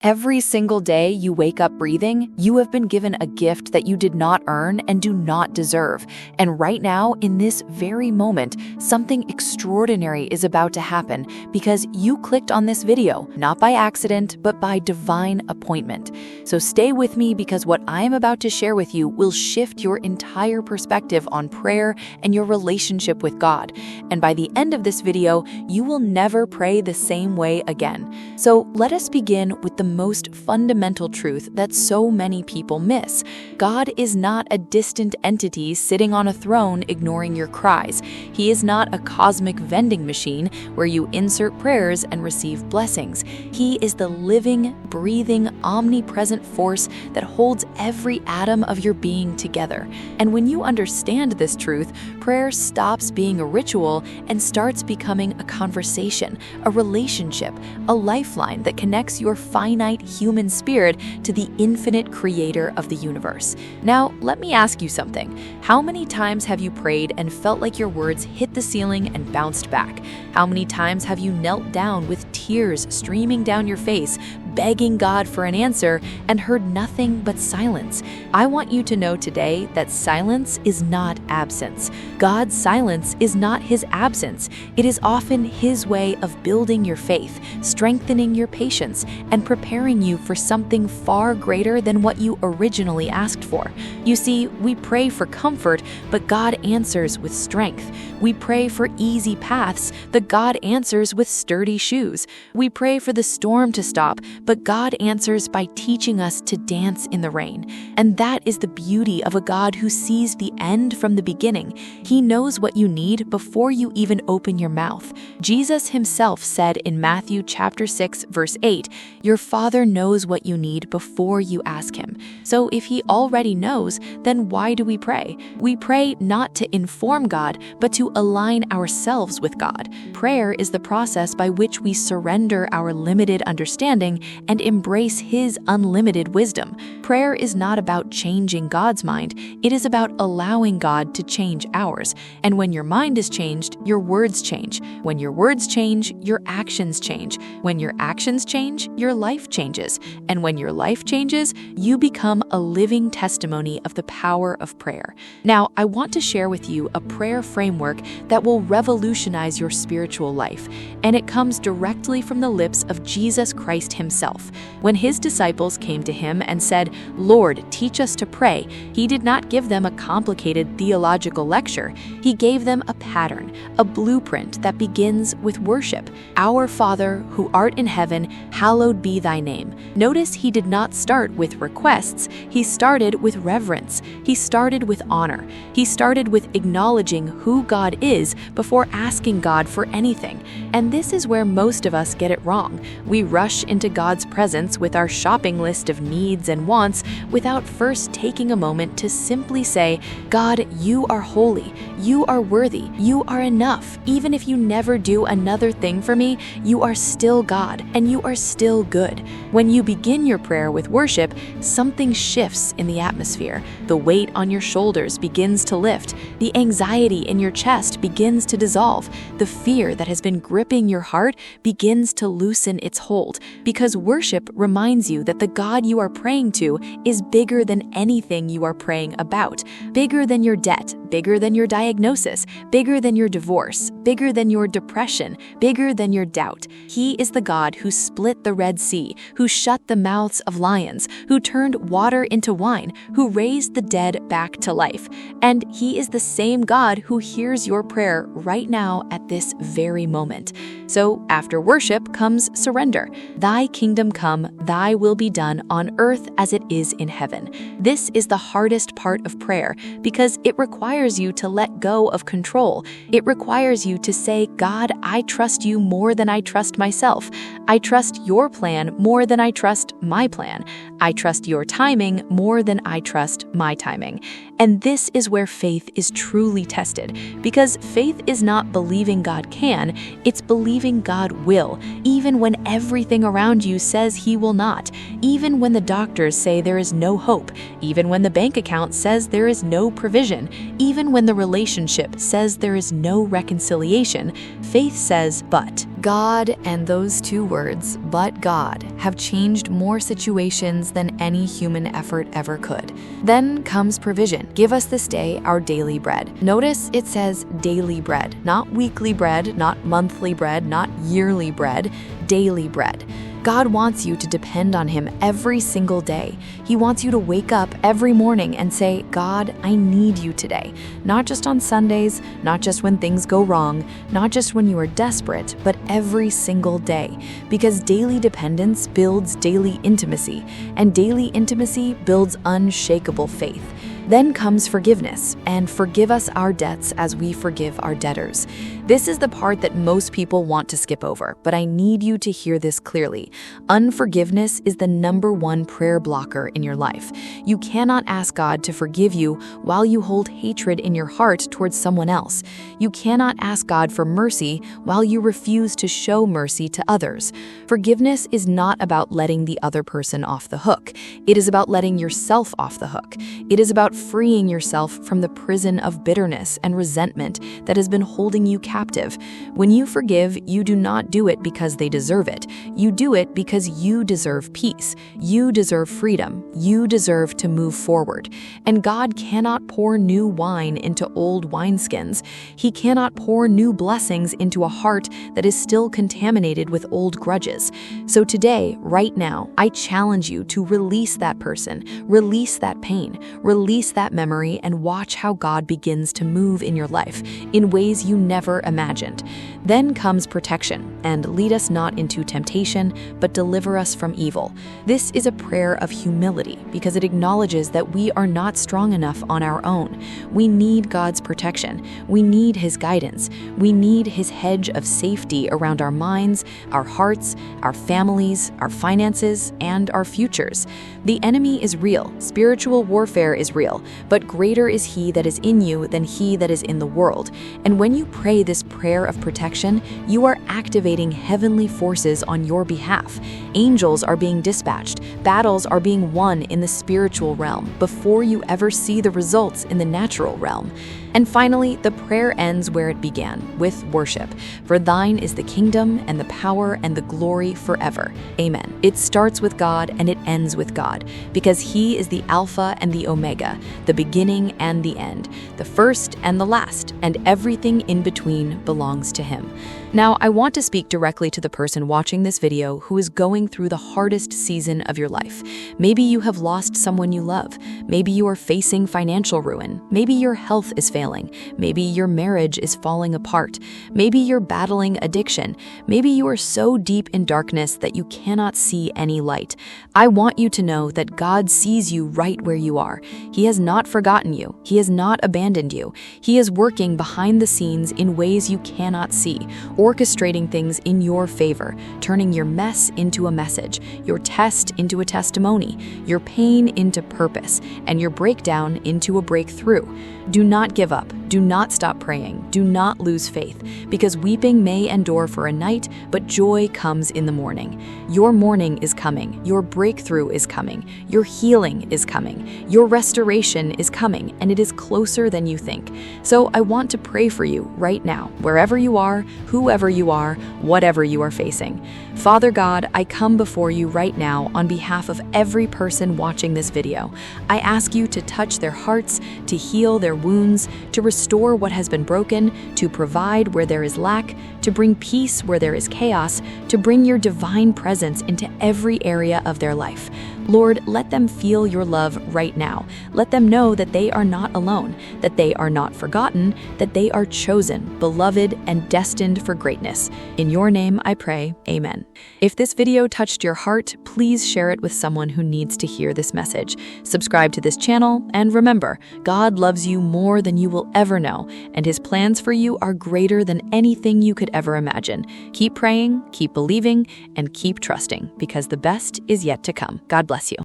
Every single day you wake up breathing, you have been given a gift that you did not earn and do not deserve. And right now, in this very moment, something extraordinary is about to happen because you clicked on this video, not by accident, but by divine appointment. So stay with me because what I am about to share with you will shift your entire perspective on prayer and your relationship with God. And by the end of this video, you will never pray the same way again. So let us begin with the most fundamental truth that so many people miss. God is not a distant entity sitting on a throne ignoring your cries. He is not a cosmic vending machine where you insert prayers and receive blessings. He is the living, breathing, omnipresent force that holds every atom of your being together. And when you understand this truth, prayer stops being a ritual and starts becoming a conversation, a relationship, a lifeline that connects your finite human spirit to the infinite creator of the universe. Now, let me ask you something. How many times have you prayed and felt like your words hit the ceiling and bounced back? How many times have you knelt down with tears streaming down your face, begging God for an answer and heard nothing but silence? I want you to know today that silence is not absence. God's silence is not his absence. It is often his way of building your faith, strengthening your patience, and preparing you for something far greater than what you originally asked for. You see, we pray for comfort, but God answers with strength. We pray for easy paths, but God answers with sturdy shoes. We pray for the storm to stop, but God answers by teaching us to dance in the rain. And that is the beauty of a God who sees the end from the beginning. He knows what you need before you even open your mouth. Jesus himself said in Matthew chapter 6, verse 8, "Your Father knows what you need before you ask him." So if he already knows, then why do we pray? We pray not to inform God, but to align ourselves with God. Prayer is the process by which we surrender our limited understanding and embrace his unlimited wisdom. Prayer is not about changing God's mind. It is about allowing God to change ours. And when your mind is changed, your words change. When your words change, your actions change. When your actions change, your life changes. And when your life changes, you become a living testimony of the power of prayer. Now, I want to share with you a prayer framework that will revolutionize your spiritual life. And it comes directly from the lips of Jesus Christ himself. When his disciples came to him and said, "Lord, teach us to pray," he did not give them a complicated theological lecture. He gave them a pattern, a blueprint that begins with worship. "Our Father, who art in heaven, hallowed be thy name." Notice he did not start with requests. He started with reverence. He started with honor. He started with acknowledging who God is before asking God for anything. And this is where most of us get it wrong. We rush into God's presence with our shopping list of needs and wants without first taking a moment to simply say, "God, you are holy. You are worthy. You are enough. Even if you never do another thing for me, you are still God and you are still good." When you begin your prayer with worship, something shifts in the atmosphere. The weight on your shoulders begins to lift. The anxiety in your chest begins to dissolve. The fear that has been gripping your heart begins to loosen its hold, because worship reminds you that the God you are praying to is bigger than anything you are praying about, bigger than your debt, bigger than your diagnosis, bigger than your divorce, bigger than your depression, bigger than your doubt. He is the God who split the Red Sea, who shut the mouths of lions, who turned water into wine, who raised the dead back to life. And he is the same God who hears your prayer right now at this very moment. So after worship comes surrender. "Thy kingdom come, thy will be done on earth as it is in heaven." This is the hardest part of prayer because it requires you to let go of control. It requires you to say, "God, I trust you more than I trust myself. I trust your plan more than I trust my plan. I trust your timing more than I trust my timing." And this is where faith is truly tested, because faith is not believing God can, it's believing God will, even when everything around you says he will not, even when the doctors say there is no hope, even when the bank account says there is no provision, even when the relationship says there is no reconciliation. Faith says, but. God, and those two words, but God, have changed more situations than any human effort ever could. Then comes provision. Give us this day our daily bread. Notice it says daily bread, not weekly bread, not monthly bread, not yearly bread, daily bread. God wants you to depend on Him every single day. He wants you to wake up every morning and say, God, I need you today. Not just on Sundays, not just when things go wrong, not just when you are desperate, but every single day. Because daily dependence builds daily intimacy, and daily intimacy builds unshakable faith. Then comes forgiveness, and forgive us our debts as we forgive our debtors. This is the part that most people want to skip over, but I need you to hear this clearly. Unforgiveness is the #1 prayer blocker in your life. You cannot ask God to forgive you while you hold hatred in your heart towards someone else. You cannot ask God for mercy while you refuse to show mercy to others. Forgiveness is not about letting the other person off the hook. It is about letting yourself off the hook. It is about freeing yourself from the prison of bitterness and resentment that has been holding you captive. When you forgive, you do not do it because they deserve it. You do it because you deserve peace. You deserve freedom. You deserve to move forward. And God cannot pour new wine into old wineskins. He cannot pour new blessings into a heart that is still contaminated with old grudges. So today, right now, I challenge you to release that person, release that pain, release that memory, and watch how God begins to move in your life in ways you never imagined. Then comes protection, and lead us not into temptation, but deliver us from evil. This is a prayer of humility because it acknowledges that we are not strong enough on our own. We need God's protection. We need His guidance. We need His hedge of safety around our minds, our hearts, our families, our finances, and our futures. The enemy is real. Spiritual warfare is real, but greater is He that is in you than he that is in the world. And when you pray this prayer of protection, you are activating heavenly forces on your behalf. Angels are being dispatched. Battles are being won in the spiritual realm before you ever see the results in the natural realm. And finally, the prayer ends where it began, with worship. For thine is the kingdom and the power and the glory forever. Amen. It starts with God and it ends with God, because He is the Alpha and the Omega, the beginning and the end, the first and the last, and everything in between belongs to Him. Now, I want to speak directly to the person watching this video who is going through the hardest season of your life. Maybe you have lost someone you love. Maybe you are facing financial ruin. Maybe your health is failing. Maybe your marriage is falling apart. Maybe you're battling addiction. Maybe you are so deep in darkness that you cannot see any light. I want you to know that God sees you right where you are. He has not forgotten you. He has not abandoned you. He is working behind the scenes in ways you cannot see, orchestrating things in your favor, turning your mess into a message, your test into a testimony, your pain into purpose, and your breakdown into a breakthrough. Do not give up. Do not stop praying. Do not lose faith, because weeping may endure for a night, but joy comes in the morning. Your morning is coming. Your breakthrough is coming. Your healing is coming. Your restoration is coming, and it is closer than you think. So I want to pray for you right now, wherever you are, whoever you are, whatever you are facing. Father God, I come before you right now on behalf of every person watching this video. I ask you to touch their hearts, to heal their wounds, to restore what has been broken, to provide where there is lack, to bring peace where there is chaos, to bring your divine presence into every area of their life. Lord, let them feel your love right now. Let them know that they are not alone, that they are not forgotten, that they are chosen, beloved, and destined for greatness. In your name I pray, amen. If this video touched your heart, please share it with someone who needs to hear this message. Subscribe to this channel, and remember, God loves you more than you will ever know, and His plans for you are greater than anything you could ever imagine. Keep praying, keep believing, and keep trusting, because the best is yet to come. God bless you.